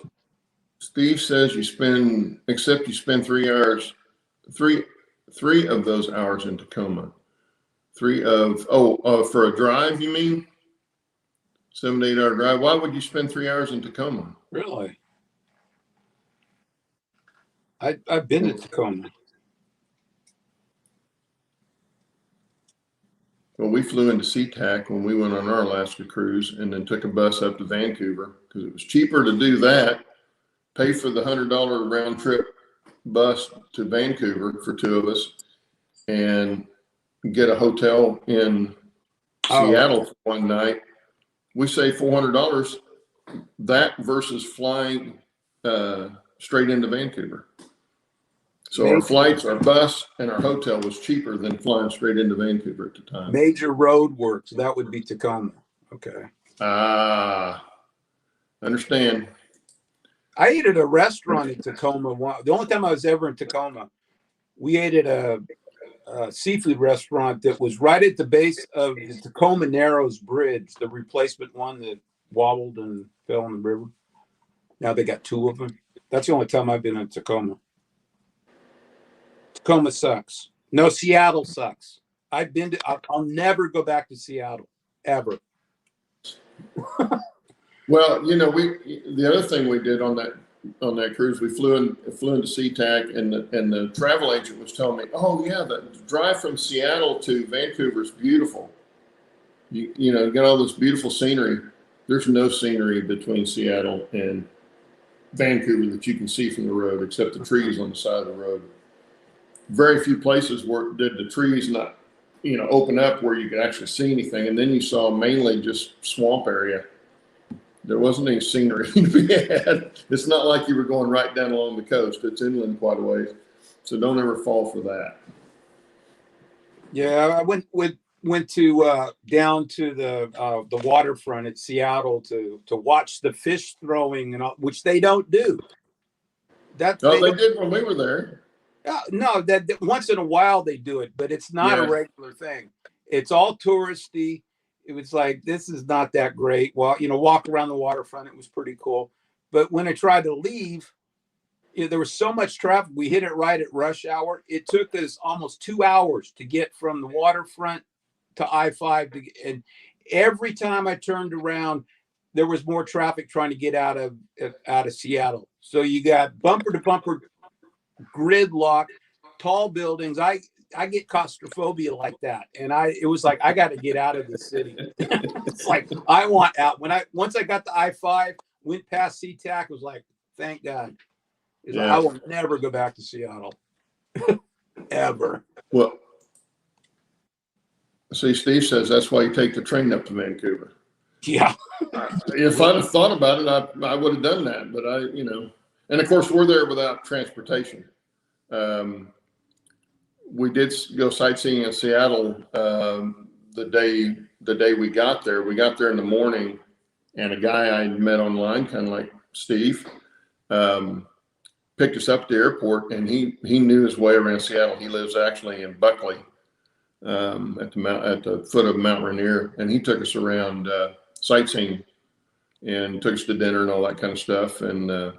Steve says you spend 3 hours, three of those hours in Tacoma. For a drive, you mean? 7 to 8 hour drive. Why would you spend 3 hours in Tacoma? Really? I've been to Tacoma. Well, we flew into SeaTac when we went on our Alaska cruise and then took a bus up to Vancouver because it was cheaper to do that, pay for the $100 round trip bus to Vancouver for 2 of us, and get a hotel in Seattle for one night. We saved $400. That versus flying straight into Vancouver. So our flights, our bus, and our hotel was cheaper than flying straight into Vancouver at the time. Major road works. That would be Tacoma. Okay. Understand. I ate at a restaurant in Tacoma. The only time I was ever in Tacoma, we ate at a seafood restaurant that was right at the base of the Tacoma Narrows Bridge, the replacement one that wobbled and fell in the river. Now they got two of them. That's the only time I've been in Tacoma. Tacoma sucks. No, Seattle sucks. I've been to. I'll never go back to Seattle ever. Well, the other thing we did on that cruise, we flew into SeaTac, and the travel agent was telling me, oh yeah, the drive from Seattle to Vancouver is beautiful. You got all this beautiful scenery. There's no scenery between Seattle and Vancouver that you can see from the road, except the trees on the side of the road. Very few places did the trees not, open up where you could actually see anything. And then you saw mainly just swamp area. There wasn't any scenery to be had. It's not like you were going right down along the coast. It's inland quite a ways. So don't ever fall for that. Yeah, I went to down to the waterfront at Seattle to watch the fish throwing and all, which they don't do. They did when we were there. No, that once in a while they do it, but it's not a regular thing. It's all touristy. It was like, this is not that great. Well, walk around the waterfront. It was pretty cool. But when I tried to leave, there was so much traffic. We hit it right at rush hour. It took us almost 2 hours to get from the waterfront to I-5. And every time I turned around, there was more traffic trying to get out of Seattle. So you got bumper to bumper gridlock, tall buildings. I get claustrophobia like that, and it was like, I got to get out of the city. It's like, I want out. Once I got to I-5, went past SeaTac, was like, thank God. Like, I will never go back to Seattle ever. Well, see, Steve says that's why you take the train up to Vancouver. Yeah. If I'd have thought about it, I would have done that. But and of course we're there without transportation. We did go sightseeing in Seattle the day we got there. We got there in the morning, and a guy I met online, kind of like Steve, picked us up at the airport, and he knew his way around Seattle. He lives actually in Buckley, at the foot of Mount Rainier, and he took us around sightseeing and took us to dinner and all that kind of stuff. And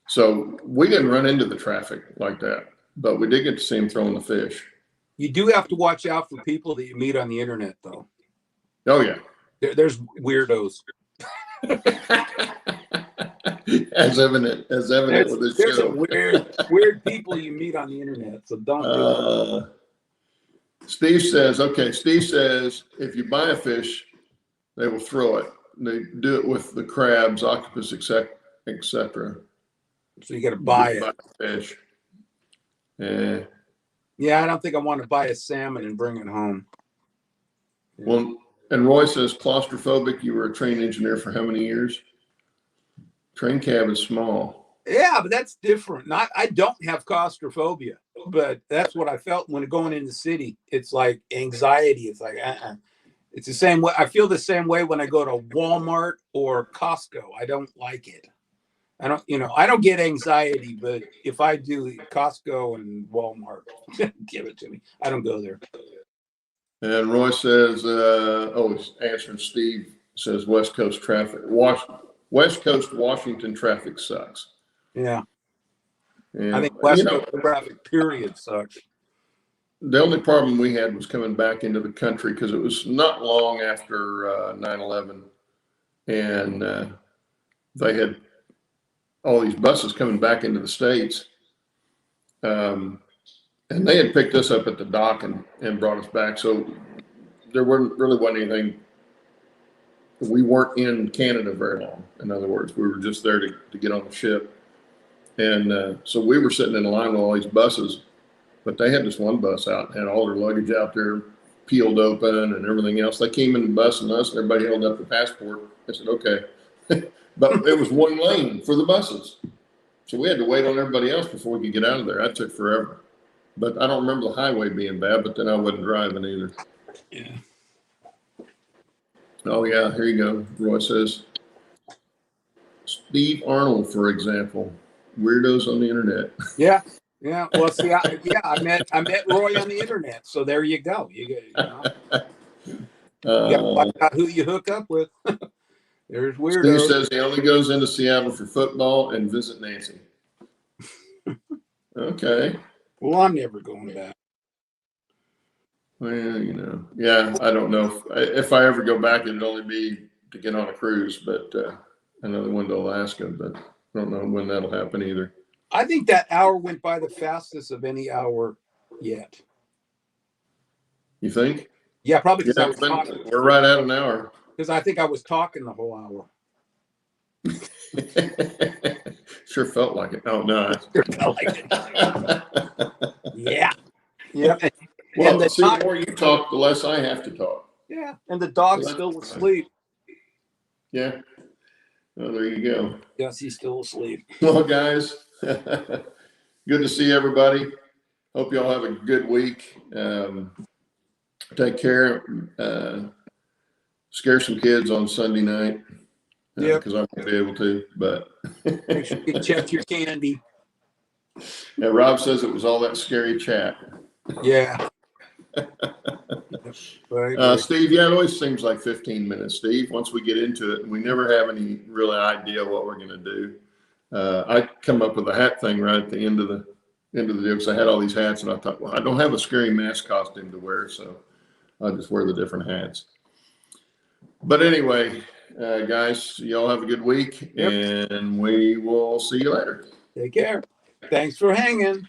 so we didn't run into the traffic like that, but we did get to see him throwing the fish. You do have to watch out for people that you meet on the internet, though. Oh yeah, there's weirdos. as evident with this there's show. Some weird people you meet on the internet, so don't do it. Steve says if you buy a fish, they will throw it. They do it with the crabs, octopus, etc. So you got to buy it. Fish. Yeah, I don't think I want to buy a salmon and bring it home. Yeah. Well, and Roy says claustrophobic. You were a train engineer for how many years? Train cab is small. Yeah, but that's different. I don't have claustrophobia, but that's what I felt when going in the city. It's like anxiety. It's like, It's the same way. I feel the same way when I go to Walmart or Costco. I don't like it. I don't get anxiety, but if I do, Costco and Walmart, give it to me. I don't go there. And Roy says, he's answering Steve, says West Coast traffic. West Coast Washington traffic sucks. Yeah. And, I think West Coast traffic period sucks. The only problem we had was coming back into the country because it was not long after 9/11, and they had all these buses coming back into the States, and they had picked us up at the dock and brought us back. So there wasn't anything. We weren't in Canada very long. In other words, we were just there to get on the ship, and so we were sitting in line with all these buses. But they had this one bus out, had all their luggage out there, peeled open and everything else. They came in the bus and us, and everybody held up the passport. I said, okay. But it was one lane for the buses. So we had to wait on everybody else before we could get out of there. That took forever. But I don't remember the highway being bad, but then I wasn't driving either. Yeah. Oh, yeah, here you go. Roy says, Steve Arnold, for example, weirdos on the internet. Yeah. Yeah. Well, see, I met Roy on the internet. So there you go. You got to find out who you hook up with. There's Steve weirdos. says he only goes into Seattle for football and visit Nancy. Okay. Well, I'm never going back. Well, yeah, I don't know. If I ever go back, it'd only be to get on a cruise, but I know they went to Alaska, but I don't know when that'll happen either. I think that hour went by the fastest of any hour yet. You think? Yeah, probably because I was talking. We're right at an hour. Because I think I was talking the whole hour. Sure felt like it. Oh, no. Sure felt like it. Yeah. Yeah. Well, the more you talk, the less I have to talk. Yeah. And the dog's still asleep. Yeah. Well, there you go. Yes, he's still asleep. Well, guys, good to see everybody. Hope you all have a good week. Take care. Scare some kids on Sunday night. Because I won't be able to, but make sure you check your candy. Yeah, Rob says it was all that scary chat. Yeah. Steve, yeah, it always seems like 15 minutes, Steve, once we get into it, and we never have any really idea what we're going to do. I come up with a hat thing right at the end of the deal, because I had all these hats, and I thought, well, I don't have a scary mask costume to wear, so I'll just wear the different hats. But anyway, guys, y'all have a good week, and we will see you later. Take care. Thanks for hanging.